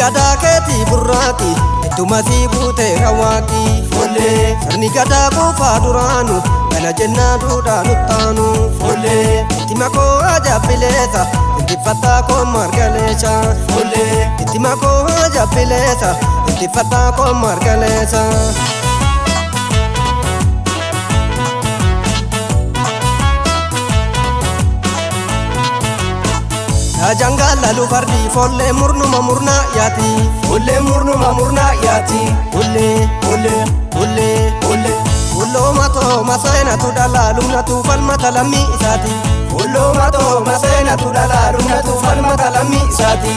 gadaa keetii burraaqi ittuma sii buute rawaaqi follee sirni gadaa qofaa duraanu kana jennaa duudhaa nuttaanu follee itti makoo ajabbileessa itti fattaa koo margaleessa follee itti makoo ajabbileessa itti fattaa koo margaleessa. Jangala lu fardi folle murnuma murna yati folle murnuma murna yati folle folle folle folle follo mato masena tu dala lumna tu falmata lammi isati follo mato masena tu dala lumna tu falmata lammi isati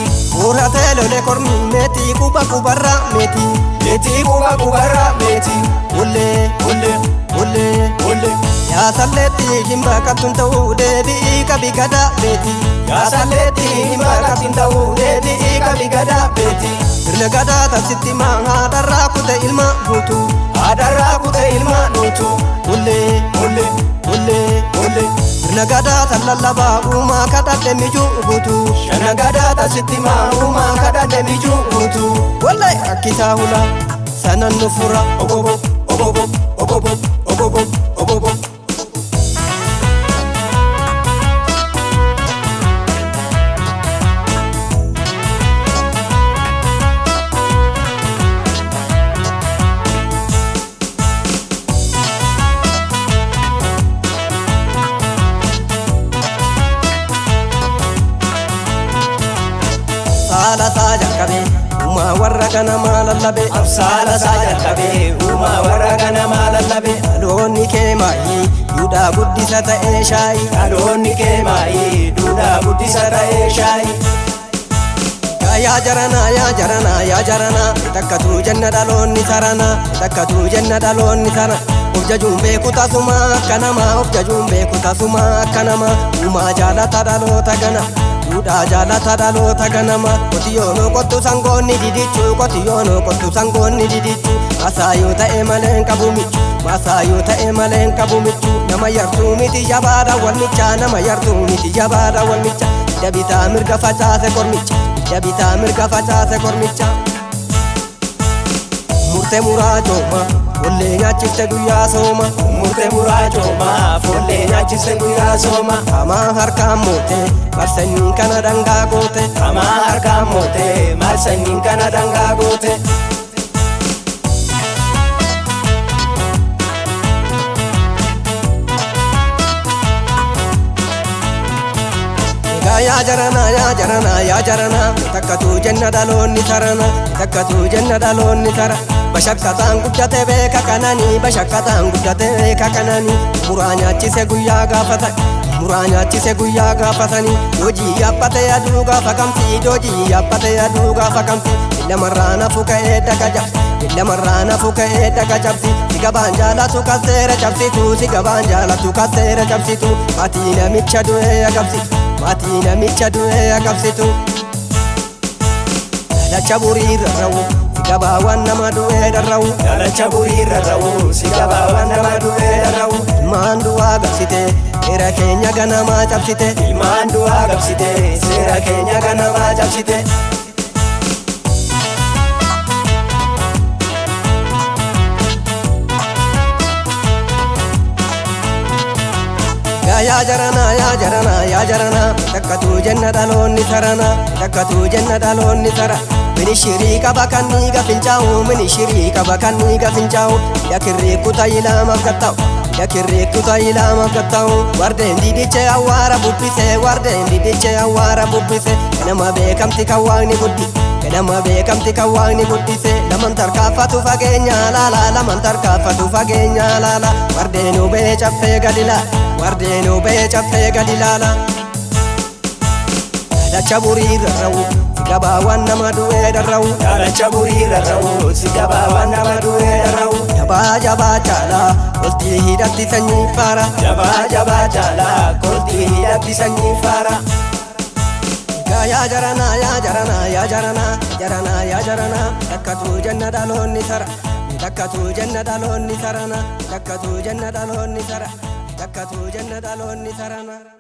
ora telo le kormi meti kuba kubarra meti kuba kubarra meti folle folle folle folle ya salleti himba katunta debi kabi gada meti ya salleti himba katunta debi kabi gada meti sirna gada tasitti ma hadarra kute ilma gutu hadarra kute ilma gutu folle folle folle folle sirna gada talallaba uma kadade miju gutu sirna gada tasitti ma uma kadade miju gutu wallahi akisa hula sanan nufura ogogo ogogo ogogo ogogo ogogo. Sala saja kabe uma warra kana malallabe sala saja kabe uma warra kana malallabe alonni ke mai duda guddisa ta eshai alonni ke mai duda guddisa ta eshai ya jarana ya jarana ya jarana takkatu janna dalonni sarana takkatu janna dalonni sarana ofjajumbe kutasuma kanama ofjajumbe kutasuma kanama uma jalata dalota gana duda jalata dalota ganama kotiyono kottu sangonni didichu kotiyono kottu sangonni didichu masayo ta emalen kabumichu masayo ta emalen kabumichu nama yartu miti jabada walmicha nama yartu miti jabada walmicha dabita mirga facaase kormicha dabita mirga facaase kormicha murte muraajoma folle nyaachifte guyyaa sooma murte muraajoma folle nyaachifte guyyaa sooma hamaa harkaan moote marsanyiin kana dangaa goote hamaa harkaan moote marsanyiin kana dangaa goote. Ya jarana ya jarana ya jarana takkatu janna dalonni sarana takkatu janna dalonni sara bashakkatan guddate beeka kanani bashakkatan guddate beeka kanani muraanyaachise guyyaa gaafatan muraanyaachise guyyaa gaafatani hojii yabbate yaaduu gaafa kamti hojii yabbate yaaduu gaafa kamti lamarraana fuka'ee daga jabsi lamarraana fuka'ee daga jabsi sigabaan jaalatu kaseera cabsitu sigabaan jaalatu kaseera cabsitu ati namicha du'ee agabsitu mati namicha du'ee agabsitu dalacha buriirra rawu sigabaawan nama du'ee darrawu dalacha buriirra rawu sigabaawan nama du'ee darrawu ilmaan du'aa agabsite seera keenya ganamaa cabsite ilmaan du'aa agabsite seera keenya ganamaa cabsite. Ya jarana ya jarana ya jarana takkatu janna dalonni sarana takkatu janna dalonni sara mini shirika bakanni gafinchau mini shirika bakanni gafinchau yakirri kutayila mafkattau yakirri kutayila mafkattau warden didiche awara bubbise warden didiche awara bubbise nama beekamti kawani guddi nama beekamti kawani guddise laman tarkaafatu fageenya laala laman tarkaafatu fageenya laala wardenu bee caffee gadila wardenu bee caffee gadilala dalacha buriirra rawu sigabaawan nama du'ee darrawu dalacha buriirra rawu sigabaawan nama du'ee darrawu jabaa jabaa caala koltii hidhatti sanyii faara jabaa jabaa caala koltii hidhatti sanyii faara. Ya jarana ya jarana ya jarana jarana ya jarana takkatu janna dalonni sara takkatu janna dalonni sarana takkatu janna dalonni sara takkatu janna dalonni sarana.